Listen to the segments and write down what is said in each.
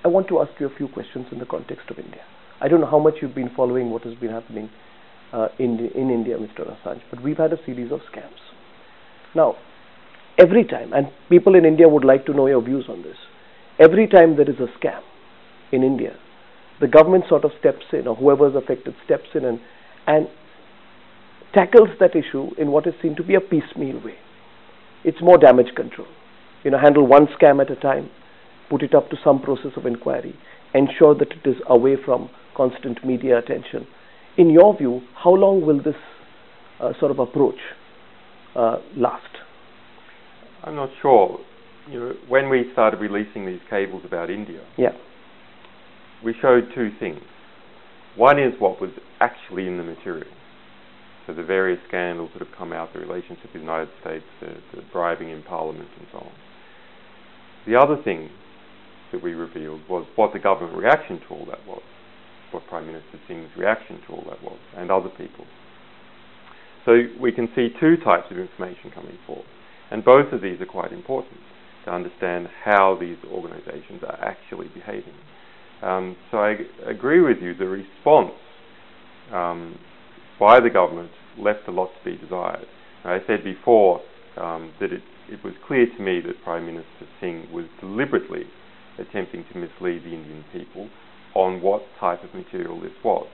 I want to ask you a few questions in the context of India. I don't know how much you've been following what has been happening in India, Mr. Assange, but we've had a series of scams. Now, every time, and people in India would like to know your views on this, every time there is a scam in India, the government sort of steps in, or whoever is affected steps in and tackles that issue in what is seen to be a piecemeal way. It's more damage control. Handle one scam at a time, put it up to some process of inquiry, ensure that it is away from constant media attention. In your view, how long will this sort of approach last? I'm not sure. When we started releasing these cables about India, we showed two things. One is what was actually in the material. So the various scandals that have come out, the relationship with the United States, the bribing in Parliament and so on. The other thing that we revealed was what the government reaction to all that was, what Prime Minister Singh's reaction to all that was, and other people. So we can see two types of information coming forth, and both of these are quite important to understand how these organisations are actually behaving. So I agree with you, the response by the government left a lot to be desired. I said before that it was clear to me that Prime Minister Singh was deliberately attempting to mislead the Indian people on what type of material this was.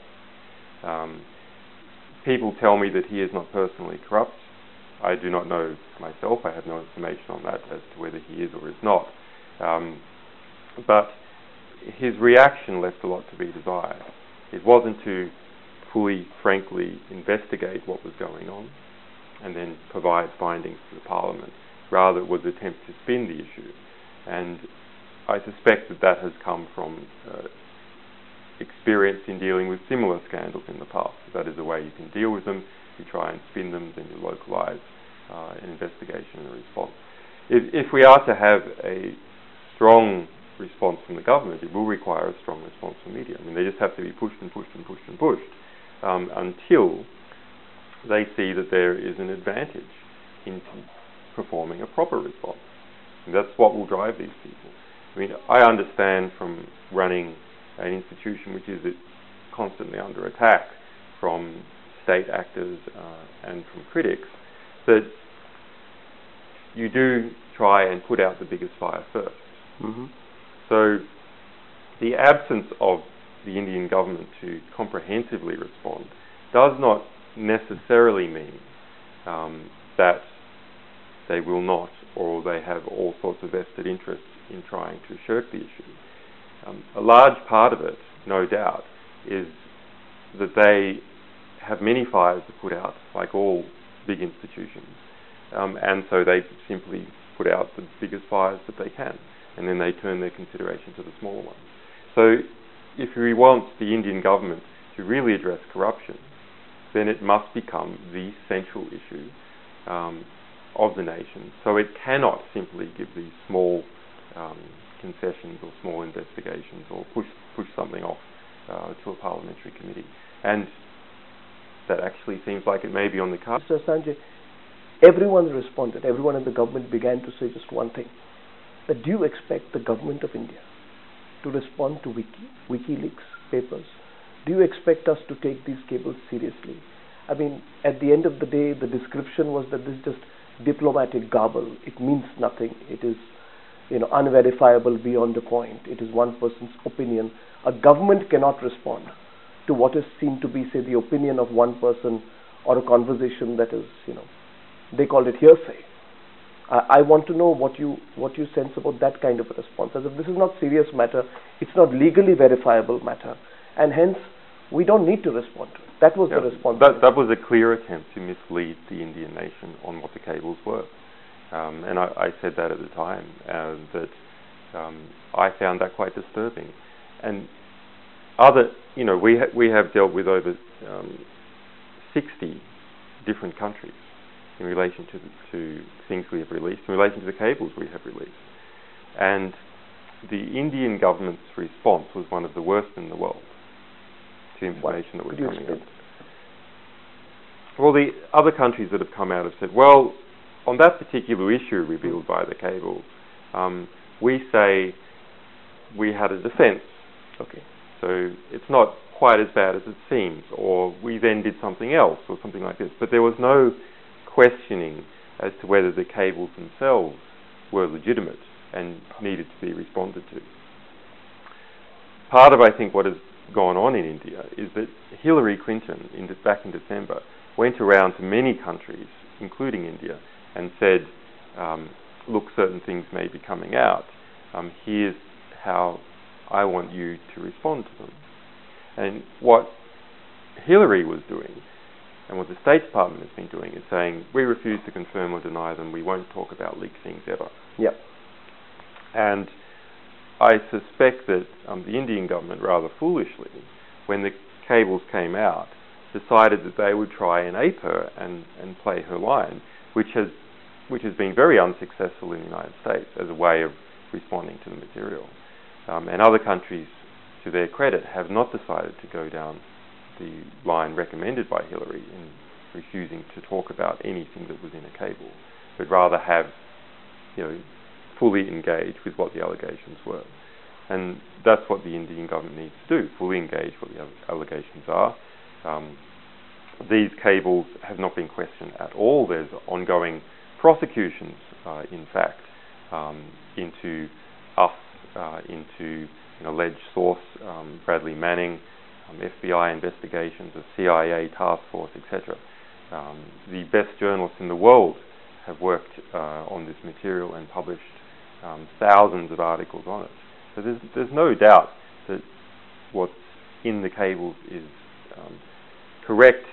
People tell me that he is not personally corrupt. I do not know myself. I have no information on that as to whether he is or is not. But his reaction left a lot to be desired. It wasn't to fully, frankly investigate what was going on and then provide findings to the Parliament. Rather, it was an attempt to spin the issue. And I suspect that has come from experience in dealing with similar scandals in the past. That is the way you can deal with them. You try and spin them, then you localise an investigation and a response. If we are to have a strong response from the government, it will require a strong response from media. They just have to be pushed and pushed and pushed and pushed until they see that there is an advantage in performing a proper response. And that's what will drive these people. I understand from running an institution which is constantly under attack from state actors and from critics, that you do try and put out the biggest fire first. So the absence of the Indian government to comprehensively respond does not necessarily mean that they will not, or they have all sorts of vested interests in trying to shirk the issue. A large part of it, no doubt, is that they have many fires to put out, like all big institutions, and so they simply put out the biggest fires that they can, and then they turn their consideration to the smaller ones. So if we want the Indian government to really address corruption, then it must become the central issue of the nation. So it cannot simply give these small concessions or small investigations or push something off to a parliamentary committee. And that actually seems like it may be on the cards. Mr. Assange, everyone responded. Everyone in the government began to say just one thing. That do you expect the government of India to respond to WikiLeaks papers? Do you expect us to take these cables seriously? At the end of the day, the description was that this is just diplomatic garble. It means nothing. It is, unverifiable beyond a point. It is one person's opinion. A government cannot respond to what is seen to be, say, the opinion of one person or a conversation that is, they call it hearsay. I want to know what you sense about that kind of a response. As if this is not serious matter, it's not legally verifiable matter, and hence we don't need to respond to it. That was the response. That was a clear attempt to mislead the Indian nation on what the cables were, and I said that at the time, that I found that quite disturbing. And we have dealt with over 60 different countries in relation to things we have released, in relation to the cables we have released. And the Indian government's response was one of the worst in the world to information that was coming out. Well, the other countries that have come out have said, well, on that particular issue revealed by the cable, we say we had a defense. Okay. So it's not quite as bad as it seems, or we then did something else, or something like this. But there was no questioning as to whether the cables themselves were legitimate and needed to be responded to. Part of, I think, what has gone on in India is that Hillary Clinton, back in December, went around to many countries, including India, and said, look, certain things may be coming out. Here's how I want you to respond to them. And what Hillary was doing, and what the State Department has been doing, is saying, we refuse to confirm or deny them, we won't talk about leaked things ever. Yep. And I suspect that the Indian government, rather foolishly, when the cables came out, decided that they would try and ape her and play her line, which has been very unsuccessful in the United States as a way of responding to the material. And other countries, to their credit, have not decided to go down the line recommended by Hillary in refusing to talk about anything that was in a cable, but rather have, fully engage with what the allegations were. And that's what the Indian government needs to do, fully engage what the allegations are. These cables have not been questioned at all. There's ongoing prosecutions, in fact, into us, into an alleged source, Bradley Manning, FBI investigations, a CIA task force, etc. The best journalists in the world have worked on this material and published thousands of articles on it. So there's no doubt that what's in the cables is correct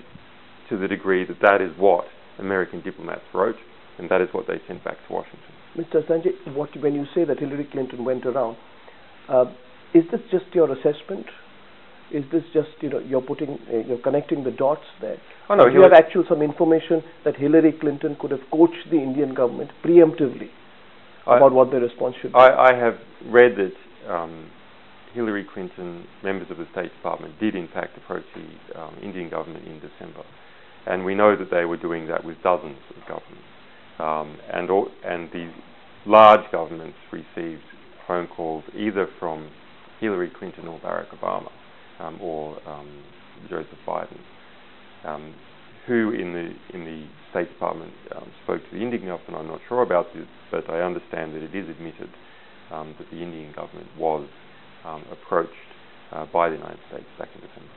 to the degree that that is what American diplomats wrote, and that is what they sent back to Washington. Mr. Assange, when you say that Hillary Clinton went around, is this just your assessment? Is this just, you're connecting the dots there? Oh, no, do you have some information that Hillary Clinton could have coached the Indian government preemptively about what the response should be? I have read that Hillary Clinton, members of the State Department, did in fact approach the Indian government in December. And we know that they were doing that with dozens of governments. And the large governments received phone calls either from Hillary Clinton or Barack Obama, or Joseph Biden, who in the State Department spoke to the Indian government. I'm not sure about this, but I understand that it is admitted that the Indian government was approached by the United States back in December.